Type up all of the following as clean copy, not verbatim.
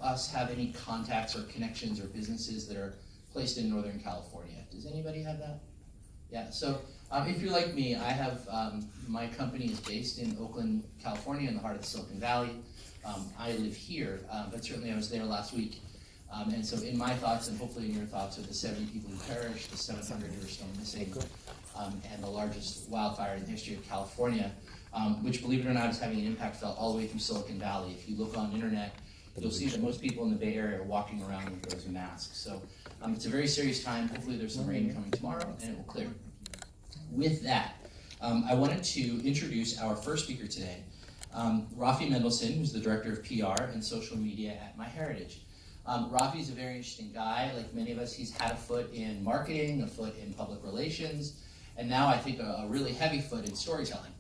us have any contacts or connections or businesses that are placed in Northern California? Does anybody have that? Yeah, so if you're like me, I have, my company is based in Oakland, California, in the heart of the Silicon Valley. I live here, but certainly I was there last week. And so in my thoughts, and hopefully in your thoughts, are the 70 people who perished, the 700 who are still missing, and the largest wildfire in the history of California, which, believe it or not, is having an impact felt all the way through Silicon Valley. If you look on the internet, you'll see that most people in the Bay Area are walking around with those masks. So it's a very serious time. Hopefully there's some rain coming tomorrow, and it will clear. With that, I wanted to introduce our first speaker today, Rafi Mendelsohn, who's the Director of PR and Social Media at MyHeritage. Rafi's a very interesting guy. Like many of us, he's had a foot in marketing, a foot in public relations, and now I think a really heavy foot in storytelling.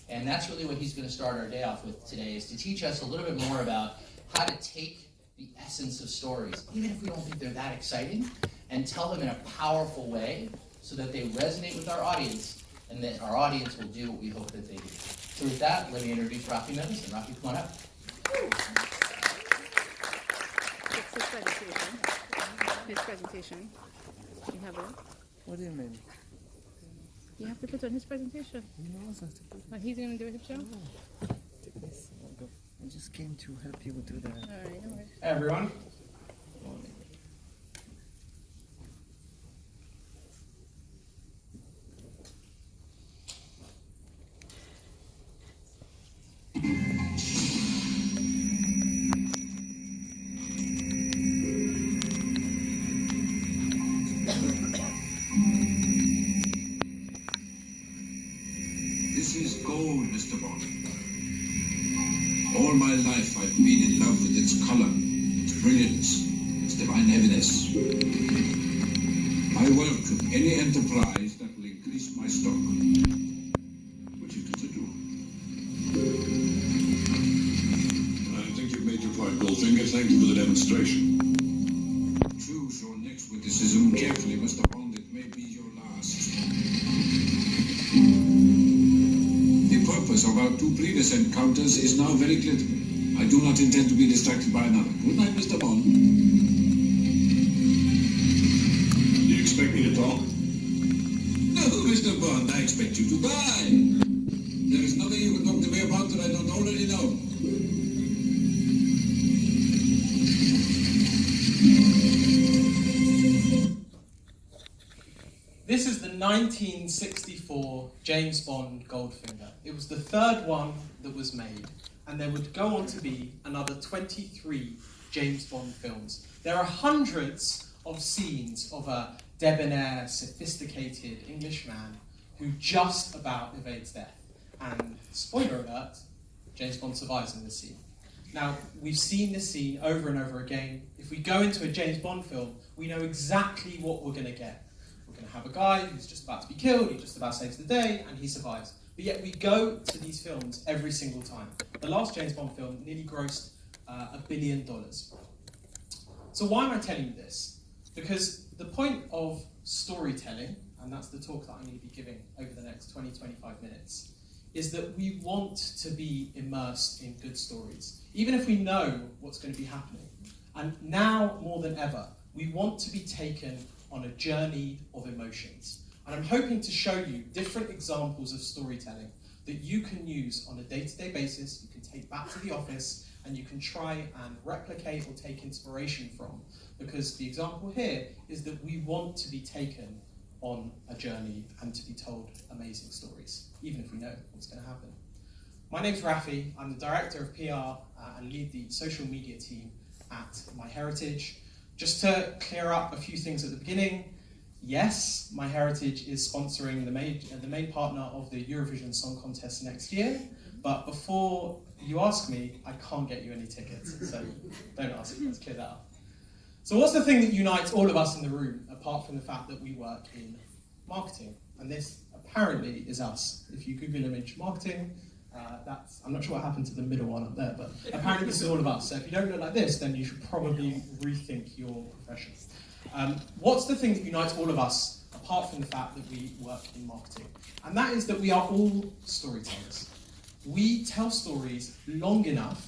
And that's really what he's going to start our day off with today, is to teach us a little bit more about how to take the essence of stories, even if we don't think they're that exciting, and tell them in a powerful way so that they resonate with our audience, and that our audience will do what we hope that they do. So with that, let me introduce Rafi Mendelsohn. Rafi, come on up. His presentation. You have it. What do you mean? You have to put on his presentation. You know, I have to put He's going to do it himself? Take this. I'll go. I just came to help you do that. All right, no worries. Hey, everyone. This is gold, Mr. Bond. All my life I've been in love with its color, its brilliance, its divine heaviness. I welcome any enterprise that will increase my stock, which it is to do. I think you've made your point, Goldfinger. Thank you for the demonstration. Choose your next witticism carefully, Mr. Bond. It may be your last. The purpose of our two previous encounters is now very clear to me. I do not intend to be distracted by another. Good night, Mr. Bond. Do you expect me to talk? No, Mr. Bond, I expect you to die. There is nothing you can talk to me about that I don't already know. This is the 1964 James Bond Goldfinger. It was the third one that was made, and there would go on to be another 23 James Bond films. There are hundreds of scenes of a debonair, sophisticated Englishman who just about evades death. And, spoiler alert, James Bond survives in this scene. Now, we've seen this scene over and over again. If we go into a James Bond film, we know exactly what we're going to get. We're going to have a guy who's just about to be killed, he just about saves the day, and he survives. But yet we go to these films every single time. The last James Bond film nearly grossed $1 billion. So why am I telling you this? Because the point of storytelling, and that's the talk that I'm going to be giving over the next 20-25 minutes, is that we want to be immersed in good stories, even if we know what's going to be happening. And now, more than ever, we want to be taken on a journey of emotions. And I'm hoping to show you different examples of storytelling that you can use on a day-to-day basis, you can take back to the office, and you can try and replicate or take inspiration from. Because the example here is that we want to be taken on a journey and to be told amazing stories, even if we know what's going to happen. My name's Rafi. I'm the Director of PR and lead the social media team at MyHeritage. Just to clear up a few things at the beginning, yes, MyHeritage is sponsoring the main partner of the Eurovision Song Contest next year, but before you ask me, I can't get you any tickets, so don't ask me, let's clear that up. So what's the thing that unites all of us in the room, apart from the fact that we work in marketing? And this apparently is us. If you Google image marketing, I'm not sure what happened to the middle one up there, but apparently this is all of us. So if you don't look like this, then you should probably rethink your profession. What's the thing that unites all of us, apart from the fact that we work in marketing? And that is that we are all storytellers. We tell stories long enough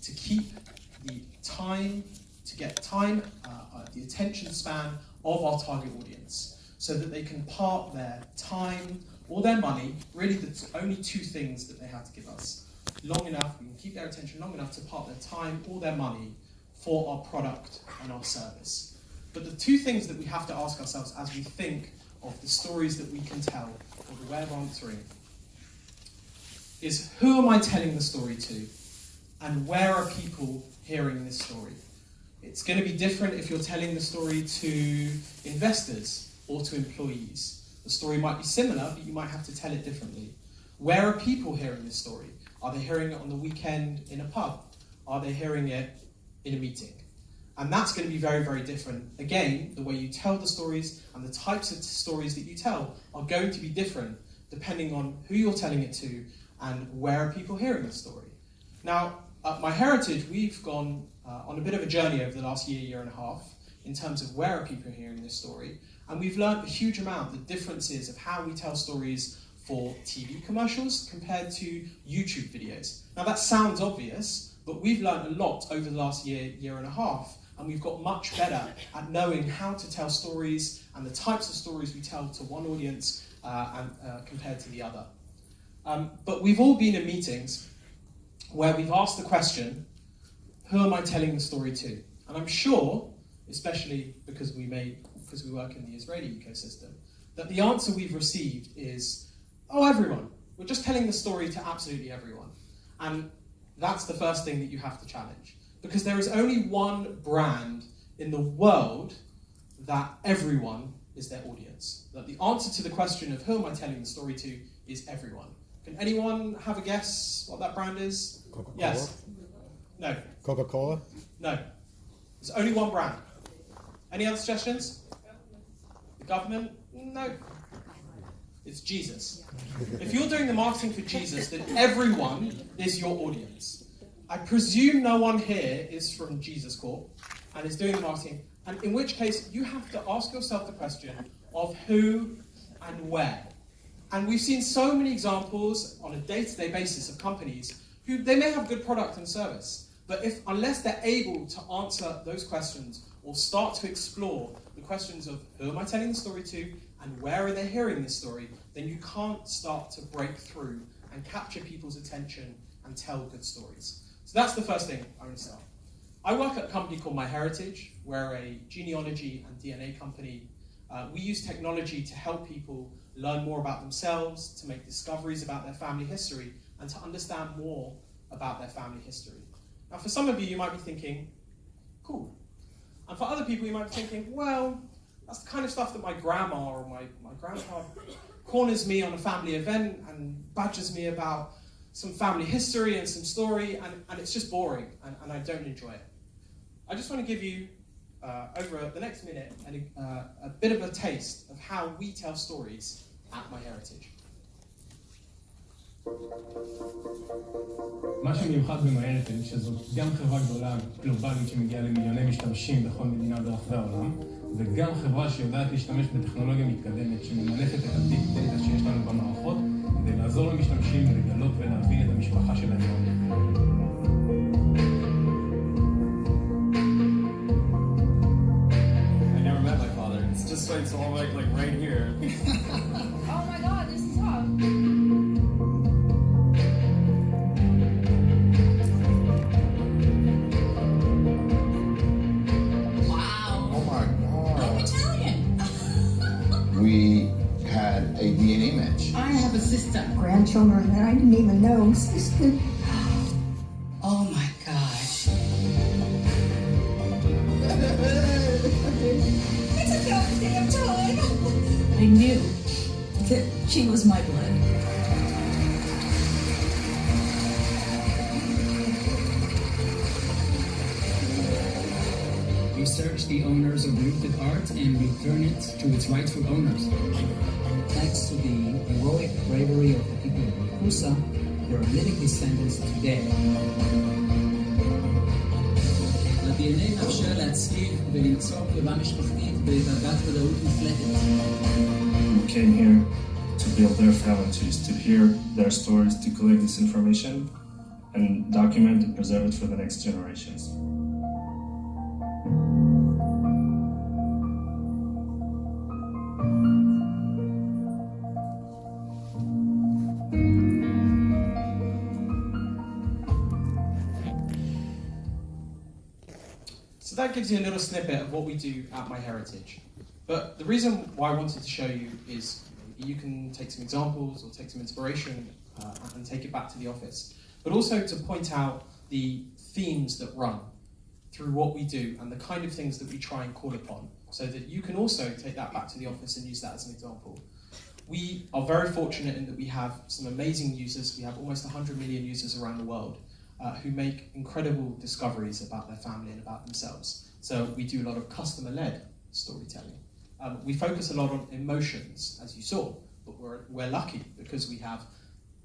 to keep the time, the attention span of our target audience, so that they can park their time or their money, really the only two things that they have to give us, long enough, we can keep their attention long enough to park their time or their money for our product and our service. But the two things that we have to ask ourselves as we think of the stories that we can tell, or the way of answering, is who am I telling the story to, and where are people hearing this story? It's going to be different if you're telling the story to investors or to employees. The story might be similar, but you might have to tell it differently. Where are people hearing this story? Are they hearing it on the weekend in a pub? Are they hearing it in a meeting? And that's going to be very, very different. Again, the way you tell the stories and the types of stories that you tell are going to be different depending on who you're telling it to and where are people hearing the story. Now, at MyHeritage, we've gone on a bit of a journey over the last year and a half in terms of where are people hearing this story. And we've learned a huge amount, the differences of how we tell stories for TV commercials compared to YouTube videos. Now that sounds obvious, but we've learned a lot over the last year and a half, and we've got much better at knowing how to tell stories and the types of stories we tell to one audience compared to the other. But we've all been in meetings where we've asked the question, who am I telling the story to? And I'm sure, especially because we work in the Israeli ecosystem, that the answer we've received is, oh, everyone. We're just telling the story to absolutely everyone. And that's the first thing that you have to challenge. Because there is only one brand in the world that everyone is their audience. That the answer to the question of who am I telling the story to is everyone. Can anyone have a guess what that brand is? Coca-Cola? Yes. No. Coca-Cola? No. There's only one brand. Any other suggestions? The government? No. It's Jesus. If you're doing the marketing for Jesus, then everyone is your audience. I presume no one here is from Jesus Corp and is doing the marketing, and in which case you have to ask yourself the question of who and where. And we've seen so many examples on a day-to-day basis of companies who they may have good product and service, but unless they're able to answer those questions or start to explore the questions of who am I telling the story to and where are they hearing this story, then you can't start to break through and capture people's attention and tell good stories. So that's the first thing I want to start. I work at a company called MyHeritage. We're a genealogy and DNA company. We use technology to help people learn more about themselves, to make discoveries about their family history, and to understand more about their family history. Now, for some of you, you might be thinking, cool. And for other people, you might be thinking, well, that's the kind of stuff that my grandma or my grandpa corners me on a family event and badgers me about some family history and some story, and it's just boring, and I don't enjoy it. I just want to give you, over the next minute, a bit of a taste of how we tell stories at MyHeritage. מה שמיוחד ב-MyHeritage, שזאת גם חברה גדולה גלובלית שמגיעה למיליוני משתמשים בכל מדינה ברחבי העולם, וגם חברה שיודעת להשתמש בטכנולוגיה מתקדמת שממנפת את הביג דאטה שיש לנו במערכות, כדי לעזור למשתמשים לגלות ולהבין את המשפחה שלהם. I never met my father. It's just it's all like right here. Oh my god, this is tough. We had a DNA match. I have a sister. Grandchildren that I didn't even know existed. Oh my gosh. It's a goddamn time. I knew that she was my blood. Research the owners of looted art and return it to its rightful owners. Thanks to the heroic bravery of the people of Yakuza, there are living descendants today. ה-DNA מאפשר להצליב ולמצוא קרבה משפחתית בדרגת ודאות מוחלטת. We came here to build their families, to hear their stories, to collect this information and document and preserve it for the next generations. So that gives you a little snippet of what we do at MyHeritage. But the reason why I wanted to show you is you can take some examples or take some inspiration and take it back to the office. But also to point out the themes that run through what we do and the kind of things that we try and call upon, so that you can also take that back to the office and use that as an example. We are very fortunate in that we have some amazing users. We have almost 100 million users around the world who make incredible discoveries about their family and about themselves. So we do a lot of customer-led storytelling. We focus a lot on emotions, as you saw, but we're lucky because we have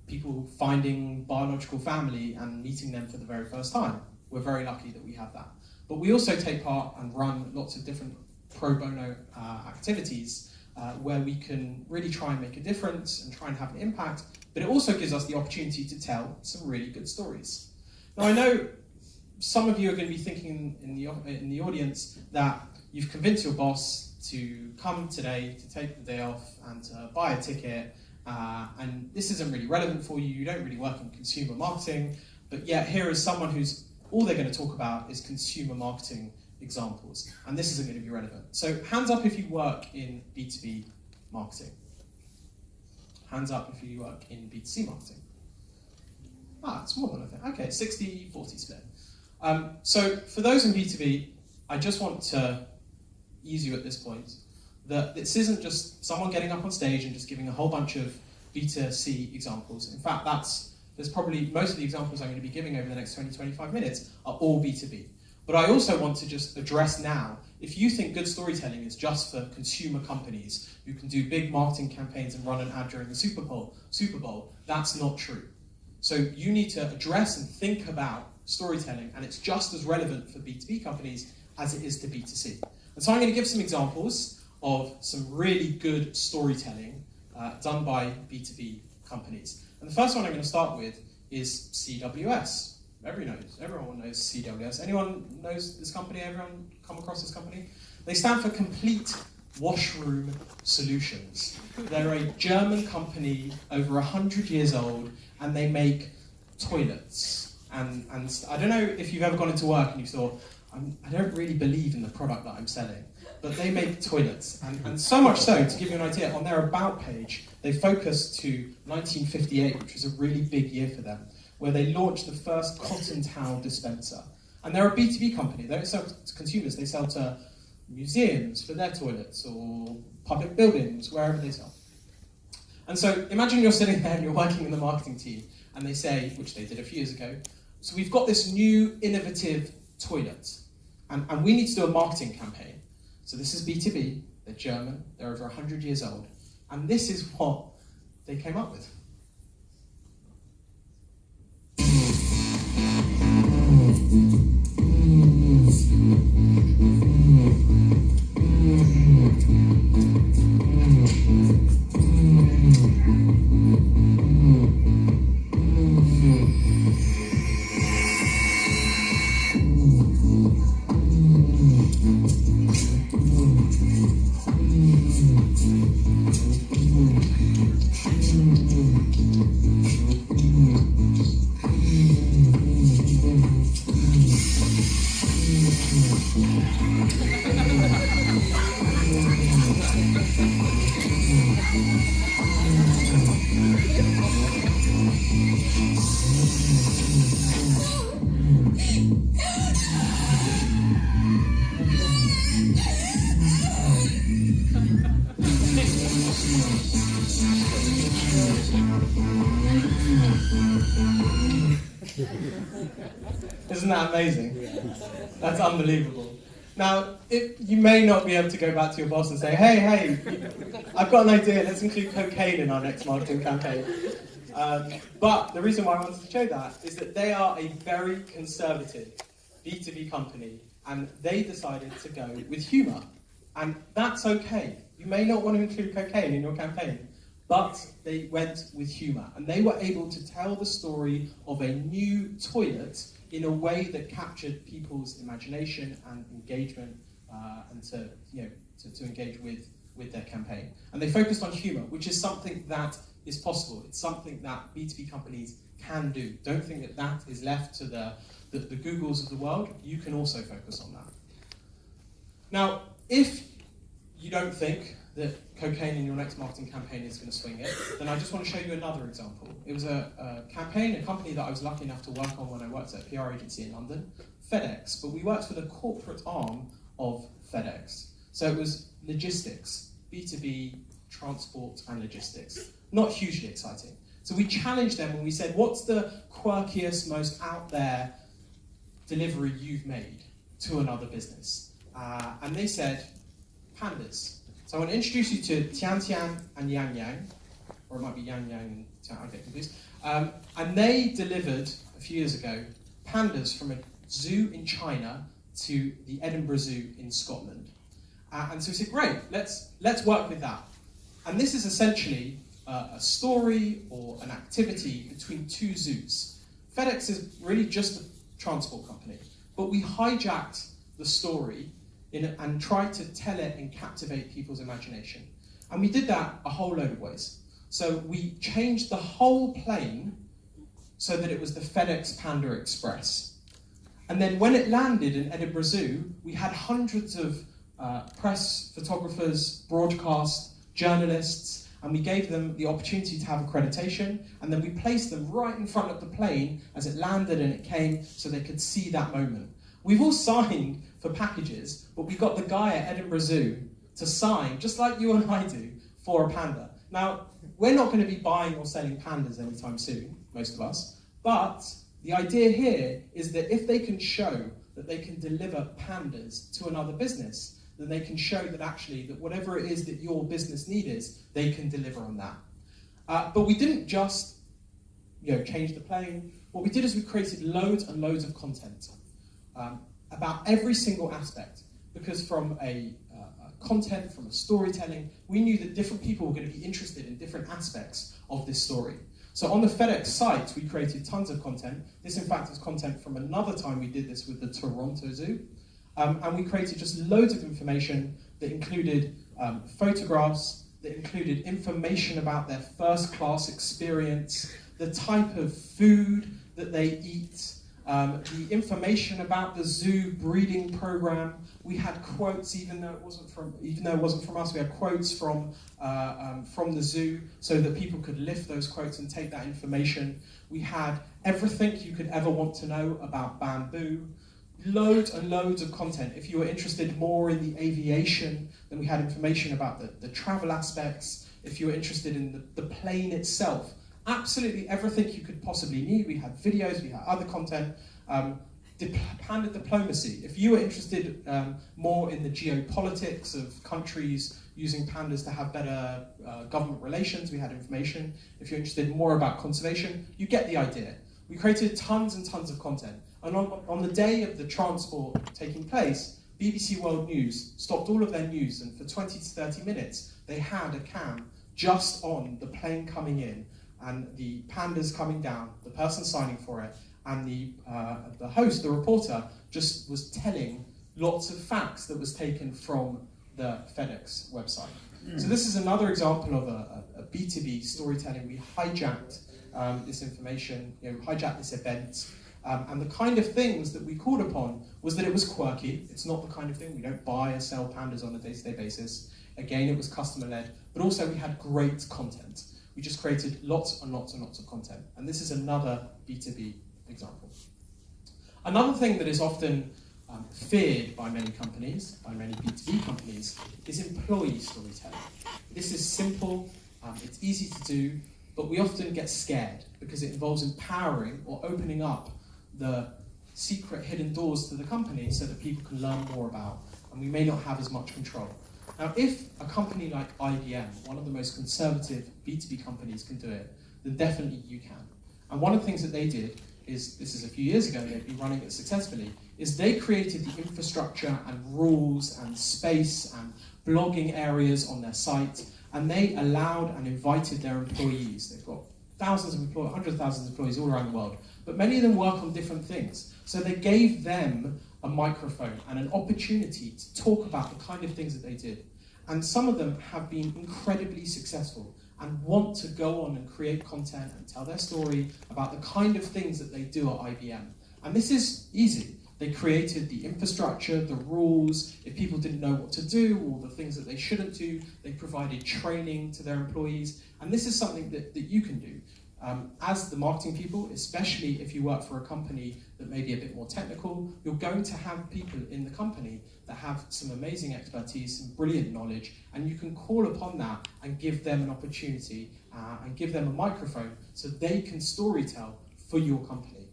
people finding biological family and meeting them for the very first time. We're very lucky that we have that. But we also take part and run lots of different pro bono activities where we can really try and make a difference and try and have an impact, but it also gives us the opportunity to tell some really good stories. Now I know some of you are going to be thinking in the audience that you've convinced your boss to come today, to take the day off and to buy a ticket, and this isn't really relevant for you, you don't really work in consumer marketing, but yet here is someone who's all they're going to talk about is consumer marketing examples, and this isn't going to be relevant. So hands up if you work in B2B marketing. Hands up if you work in B2C marketing. It's more than I think. Okay, 60-40 split. So for those in B2B, I just want to ease you at this point that this isn't just someone getting up on stage and just giving a whole bunch of B2C examples. In fact, there's probably most of the examples I'm going to be giving over the next 20-25 minutes are all B2B. But I also want to just address now, if you think good storytelling is just for consumer companies who can do big marketing campaigns and run an ad during the Super Bowl, that's not true. So you need to address and think about storytelling, and it's just as relevant for B2B companies as it is to B2C. And so I'm going to give some examples of some really good storytelling done by B2B companies. And the first one I'm going to start with is CWS. Everyone knows CWS. Anyone knows this company? Everyone come across this company? They stand for Complete Washroom Solutions. They're a German company, over 100 years old, and they make toilets. And I don't know if you've ever gone into work and you thought, I don't really believe in the product that I'm selling, but they make toilets. And so much so, to give you an idea, on their About page, they focus to 1958, which was a really big year for them, where they launched the first cotton towel dispenser. And they're a B2B company. They don't sell to consumers, they sell to museums for their toilets or public buildings, wherever they sell. And so imagine you're sitting there and you're working in the marketing team and they say, which they did a few years ago, so we've got this new innovative toilet and we need to do a marketing campaign. So this is B2B, they're German, they're over 100 years old, and this is what they came up with. Isn't that amazing? That's unbelievable. Now, you may not be able to go back to your boss and say, hey, I've got an idea, let's include cocaine in our next marketing campaign. But the reason why I wanted to show that is that they are a very conservative B2B company, and they decided to go with humour. And that's okay. You may not want to include cocaine in your campaign, but they went with humour. And they were able to tell the story of a new toilet in a way that captured people's imagination and engagement, and to engage with their campaign. And they focused on humour, which is something that is possible. It's something that B2B companies can do. Don't think that that is left to the Googles of the world. You can also focus on that. Now, if you don't think that cocaine in your next marketing campaign is going to swing it, then I just want to show you another example. It was a campaign, a company that I was lucky enough to work on when I worked at a PR agency in London, FedEx, but we worked with a corporate arm of FedEx. So it was logistics, B2B, transport and logistics. Not hugely exciting. So we challenged them and we said, what's the quirkiest, most out there delivery you've made to another business? And they said, pandas. So I want to introduce you to Tian Tian and Yang Yang, or it might be Yang Yang and Tian, I get confused. And they delivered, a few years ago, pandas from a zoo in China to the Edinburgh Zoo in Scotland. And so we said, great, let's work with that. And this is essentially a story or an activity between two zoos. FedEx is really just a transport company, but we hijacked the story and tried to tell it and captivate people's imagination. And we did that a whole load of ways. So we changed the whole plane so that it was the FedEx Panda Express. And then when it landed in Edinburgh Zoo, we had hundreds of press, photographers, broadcast, journalists, and we gave them the opportunity to have accreditation, and then we placed them right in front of the plane as it landed and it came so they could see that moment. We've all signed for packages, but we got the guy at Edinburgh Zoo to sign, just like you and I do, for a panda. Now, we're not going to be buying or selling pandas anytime soon, most of us, but the idea here is that if they can show that they can deliver pandas to another business, then they can show that actually that whatever it is that your business need is, they can deliver on that. But we didn't just change the plane. What we did is we created loads and loads of content about every single aspect, because from a content, from a storytelling, we knew that different people were going to be interested in different aspects of this story. So on the FedEx site, we created tons of content. This, in fact, is content from another time we did this with the Toronto Zoo. And we created just loads of information that included photographs, that included information about their first-class experience, the type of food that they eat, the information about the zoo breeding program. We had quotes, even though it wasn't from us. We had quotes from the zoo, so that people could lift those quotes and take that information. We had everything you could ever want to know about bamboo. Loads and loads of content. If you were interested more in the aviation, then we had information about the travel aspects. If you were interested in the plane itself, absolutely everything you could possibly need. We had videos, we had other content. Panda diplomacy. If you were interested more in the geopolitics of countries using pandas to have better government relations, we had information. If you're interested more about conservation, you get the idea. We created tons and tons of content. And on the day of the transport taking place, BBC World News stopped all of their news, and for 20 to 30 minutes, they had a cam just on the plane coming in, and the pandas coming down, the person signing for it, and the host, the reporter, just was telling lots of facts that was taken from the FedEx website. So this is another example of a B2B storytelling. We hijacked this information, hijacked this event, and the kind of things that we called upon was that it was quirky. It's not the kind of thing, we don't buy or sell pandas on a day-to-day basis. Again, it was customer-led, but also we had great content. We just created lots and lots and lots of content. And this is another B2B example. Another thing that is often feared by many companies, by many B2B companies, is employee storytelling. This is simple, it's easy to do, but we often get scared because it involves empowering or opening up the secret hidden doors to the company so that people can learn more about, and we may not have as much control. Now, if a company like IBM, one of the most conservative B2B companies, can do it, then definitely you can. And one of the things that they did is, this is a few years ago, they've been running it successfully, is they created the infrastructure and rules and space and blogging areas on their site, and they allowed and invited their employees. They've got thousands of employees, hundreds of thousands of employees all around the world, but many of them work on different things. So they gave them a microphone and an opportunity to talk about the kind of things that they did. And some of them have been incredibly successful and want to go on and create content and tell their story about the kind of things that they do at IBM. And this is easy. They created the infrastructure, the rules. If people didn't know what to do or the things that they shouldn't do, they provided training to their employees. And this is something that you can do. As the marketing people, especially if you work for a company that may be a bit more technical, you're going to have people in the company that have some amazing expertise, some brilliant knowledge, and you can call upon that and give them an opportunity and give them a microphone so they can storytell for your company.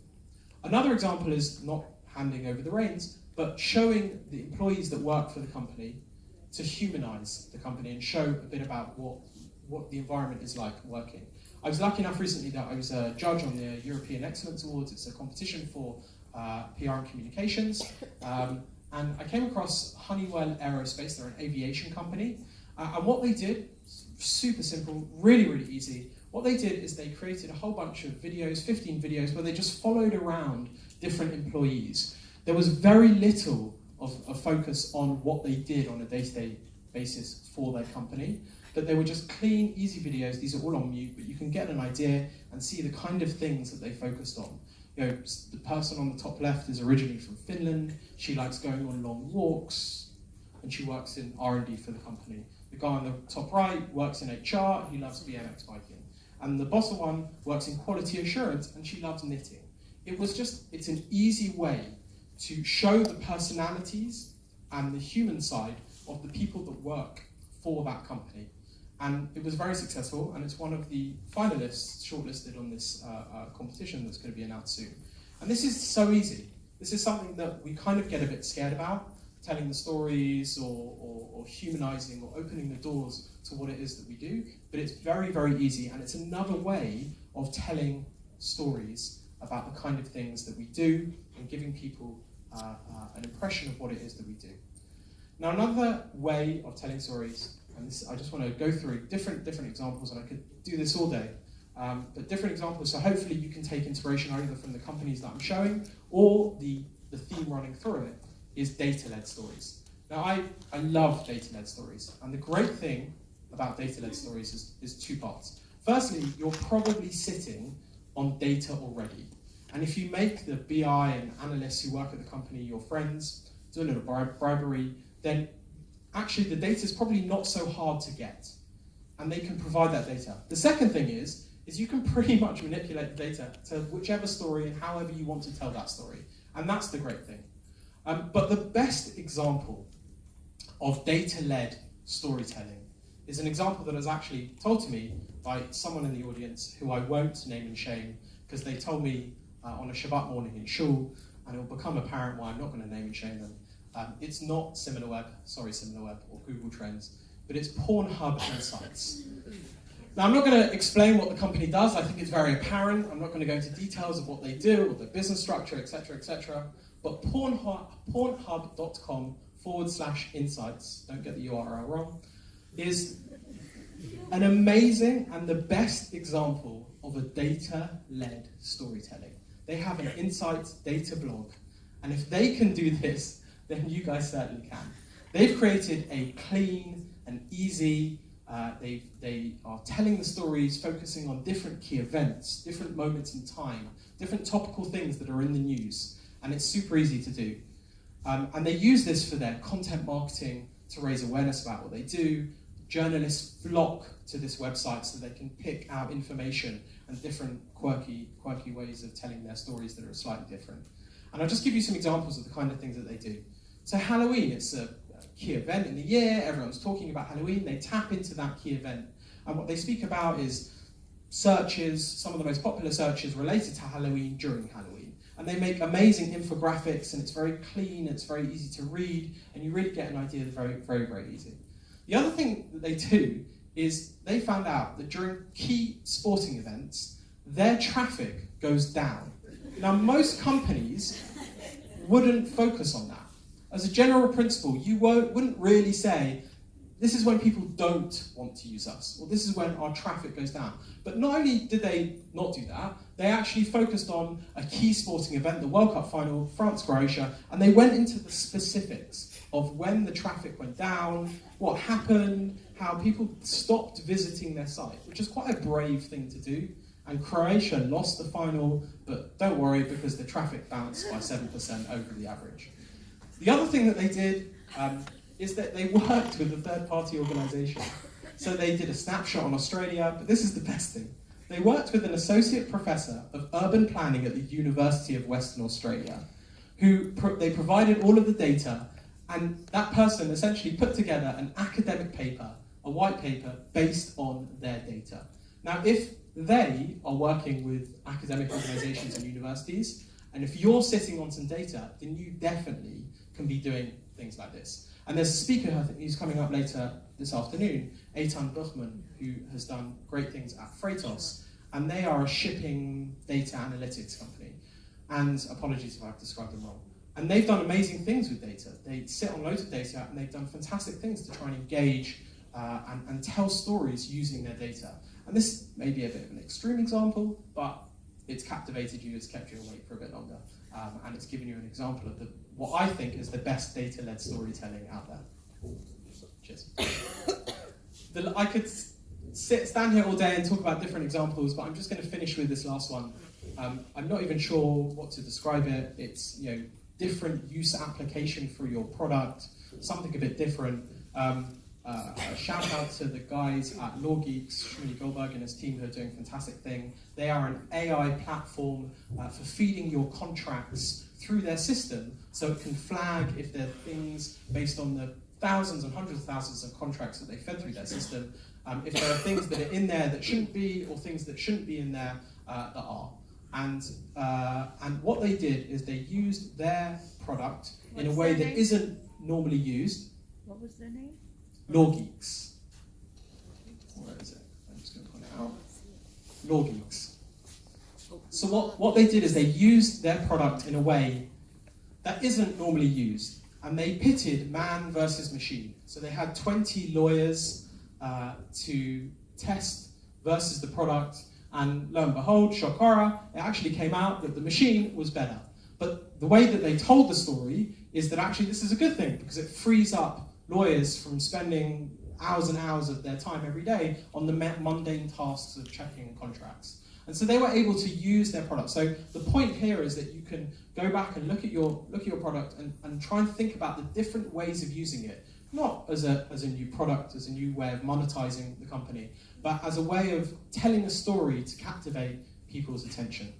Another example is not handing over the reins, but showing the employees that work for the company to humanize the company and show a bit about what the environment is like working. I was lucky enough recently that I was a judge on the European Excellence Awards. It's a competition for PR and communications. And I came across Honeywell Aerospace. They're an aviation company. And what they did, super simple, really, really easy. What they did is they created a whole bunch of videos, 15 videos, where they just followed around different employees. There was very little of a focus on what they did on a day-to-day basis for their company. But they were just clean, easy videos. These are all on mute, but you can get an idea and see the kind of things that they focused on. You know, the person on the top left is originally from Finland. She likes going on long walks, and she works in R&D for the company. The guy on the top right works in HR. He loves BMX biking. And the bottom one works in quality assurance, and she loves knitting. It's an easy way to show the personalities and the human side of the people that work for that company. And it was very successful, and it's one of the finalists shortlisted on this competition that's going to be announced soon. And this is so easy. This is something that we kind of get a bit scared about, telling the stories or humanizing or opening the doors to what it is that we do. But it's very, very easy, and it's another way of telling stories about the kind of things that we do and giving people an impression of what it is that we do. Now, another way of telling stories, and this, I just want to go through different examples, and I could do this all day, but different examples, so hopefully you can take inspiration either from the companies that I'm showing or the theme running through it is data-led stories. Now, I love data-led stories, and the great thing about data-led stories is two parts. Firstly, you're probably sitting on data already, and if you make the BI and analysts who work at the company your friends, do a little bribery, then actually the data is probably not so hard to get, and they can provide that data. The second thing is you can pretty much manipulate the data to whichever story and however you want to tell that story, and that's the great thing. But the best example of data-led storytelling is an example that was actually told to me by someone in the audience who I won't name and shame, because they told me on a Shabbat morning in shul, and it will become apparent why I'm not going to name and shame them. It's not SimilarWeb or Google Trends, but it's Pornhub Insights. Now, I'm not going to explain what the company does. I think it's very apparent. I'm not going to go into details of what they do or the business structure, etc. But pornhub.com/insights, don't get the URL wrong, is an amazing and the best example of a data-led storytelling. They have an insights data blog, and if they can do this, then you guys certainly can. They've created a clean and easy, they are telling the stories, focusing on different key events, different moments in time, different topical things that are in the news, and it's super easy to do. And they use this for their content marketing to raise awareness about what they do. Journalists flock to this website so they can pick out information and different quirky ways of telling their stories that are slightly different. And I'll just give you some examples of the kind of things that they do. So Halloween, it's a key event in the year, everyone's talking about Halloween, they tap into that key event. And what they speak about is searches, some of the most popular searches related to Halloween during Halloween. And they make amazing infographics, and it's very clean, it's very easy to read, and you really get an idea very, very, very easy. The other thing that they do is they found out that during key sporting events, their traffic goes down. Now, most companies wouldn't focus on that. As a general principle, you wouldn't really say, this is when people don't want to use us, or this is when our traffic goes down. But not only did they not do that, they actually focused on a key sporting event, the World Cup final, France-Croatia, and they went into the specifics of when the traffic went down, what happened, how people stopped visiting their site, which is quite a brave thing to do. And Croatia lost the final, but don't worry because the traffic bounced by 7% over the average. The other thing that they did is that they worked with a third-party organisation. So they did a snapshot on Australia, but this is the best thing. They worked with an associate professor of urban planning at the University of Western Australia, who they provided all of the data, and that person essentially put together an academic paper, a white paper, based on their data. Now, if they are working with academic organisations and universities, and if you're sitting on some data, then you definitely can be doing things like this. And there's a speaker who's coming up later this afternoon, Eitan Buchman, who has done great things at Freightos, and they are a shipping data analytics company. And apologies if I've described them wrong. And they've done amazing things with data. They sit on loads of data, and they've done fantastic things to try and engage and tell stories using their data. And this may be a bit of an extreme example, but it's captivated you, it's kept you awake for a bit longer, and it's given you an example of what I think is the best data-led storytelling out there. Cheers. I could stand here all day and talk about different examples, but I'm just going to finish with this last one. I'm not even sure what to describe it. It's different use application for your product, something a bit different. A shout out to the guys at Law Geeks, Shmuley Goldberg and his team who are doing a fantastic thing. They are an AI platform for feeding your contracts through their system so it can flag if there are things based on the thousands and hundreds of thousands of contracts that they fed through their system, if there are things that are in there that shouldn't be or things that shouldn't be in there that are. And what they did is they used their product in a way that isn't normally used. What was their name? Law Geeks. Where is it? I'm just going to point it out. Law Geeks. So what they did is they used their product in a way that isn't normally used, and they pitted man versus machine. So they had 20 lawyers to test versus the product, and lo and behold, shock horror, it actually came out that the machine was better. But the way that they told the story is that actually this is a good thing because it frees up lawyers from spending hours and hours of their time every day on the mundane tasks of checking contracts. And so they were able to use their product. So the point here is that you can go back and look at your product and try and think about the different ways of using it, not as a new product, as a new way of monetizing the company, but as a way of telling a story to captivate people's attention.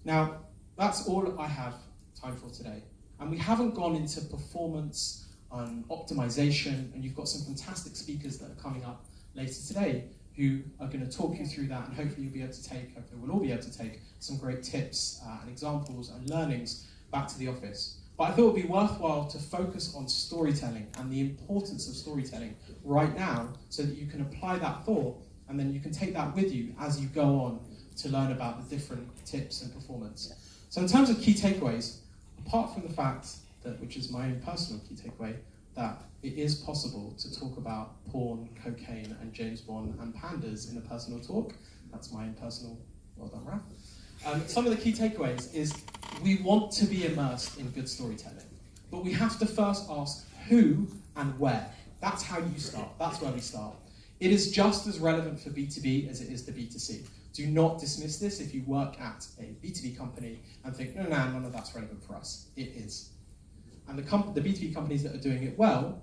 Now, that's all I have time for today. And we haven't gone into performance and optimization, and you've got some fantastic speakers that are coming up later today who are going to talk you through that, and hopefully you'll be able to hopefully we'll all be able to take some great tips and examples and learnings back to the office. But I thought it would be worthwhile to focus on storytelling and the importance of storytelling right now so that you can apply that thought and then you can take that with you as you go on to learn about the different tips and performance. So in terms of key takeaways, apart from the fact that, which is my own personal key takeaway, that it is possible to talk about porn, cocaine, and James Bond and pandas in a personal talk. That's my own personal, well done, Raf. Some of the key takeaways is we want to be immersed in good storytelling, but we have to first ask who and where. That's how you start. That's where we start. It is just as relevant for B2B as it is to B2C. Do not dismiss this if you work at a B2B company and think, no, none of that's relevant for us. It is. And the B2B companies that are doing it well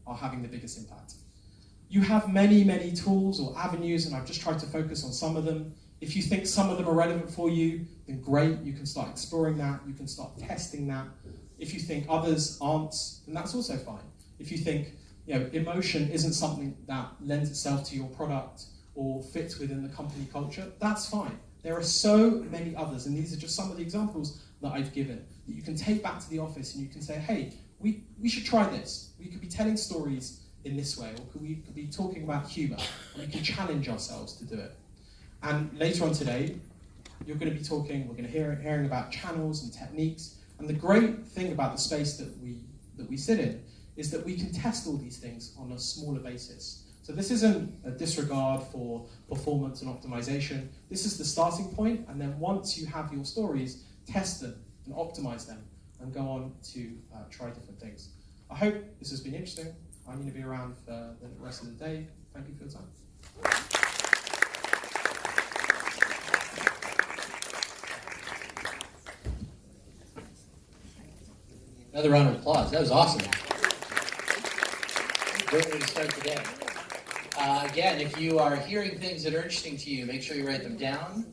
are having the biggest impact. You have many, many tools or avenues, and I've just tried to focus on some of them. If you think some of them are relevant for you, then great, you can start exploring that, you can start testing that. If you think others aren't, then that's also fine. If you think emotion isn't something that lends itself to your product or fits within the company culture, that's fine. There are so many others, and these are just some of the examples that I've given, that you can take back to the office and you can say, hey, we should try this. We could be telling stories in this way, or we could be talking about humour, and we can challenge ourselves to do it. And later on today, we're going to hearing about channels and techniques, and the great thing about the space that we sit in is that we can test all these things on a smaller basis. So this isn't a disregard for performance and optimization. This is the starting point, and then once you have your stories, test them and optimize them and go on to try different things. I hope this has been interesting. I'm going to be around for the rest of the day. Thank you for your time. Another round of applause. That was awesome. Great way to start the day. Again, if you are hearing things that are interesting to you, make sure you write them down,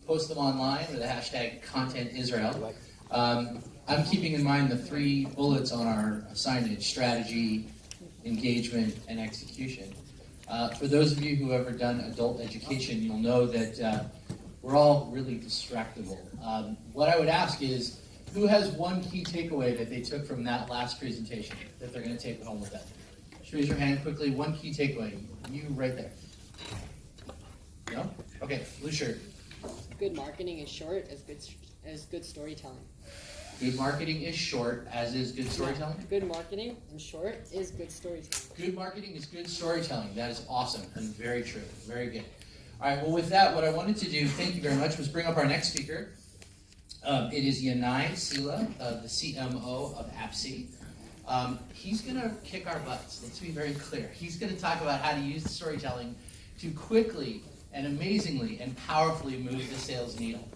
post them online with the hashtag #ContentIsrael. I'm keeping in mind the 3 bullets on our signage: strategy, engagement, and execution. For those of you who have ever done adult education, you'll know that we're all really distractible. What I would ask is, who has one key takeaway that they took from that last presentation that they're going to take home with them? Just raise your hand quickly. One key takeaway. You right there. No? Okay, blue shirt. Good marketing is short as good storytelling. Good marketing is short, as is good storytelling? Good marketing and short is good storytelling. Good marketing is good storytelling. That is awesome and very true. Very good. All right, well, with that, what I wanted to do, thank you very much, was bring up our next speaker. It is Yanai Sila, the CMO of AppSy. He's going to kick our butts. Let's be very clear. He's going to talk about how to use storytelling to quickly and amazingly and powerfully move the sales needle.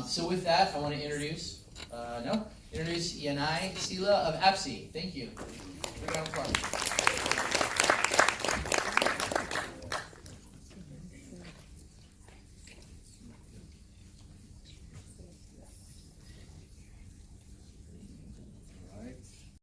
So with that, I want to introduce Yanai Sila of AppSy. Thank you. Big round of applause.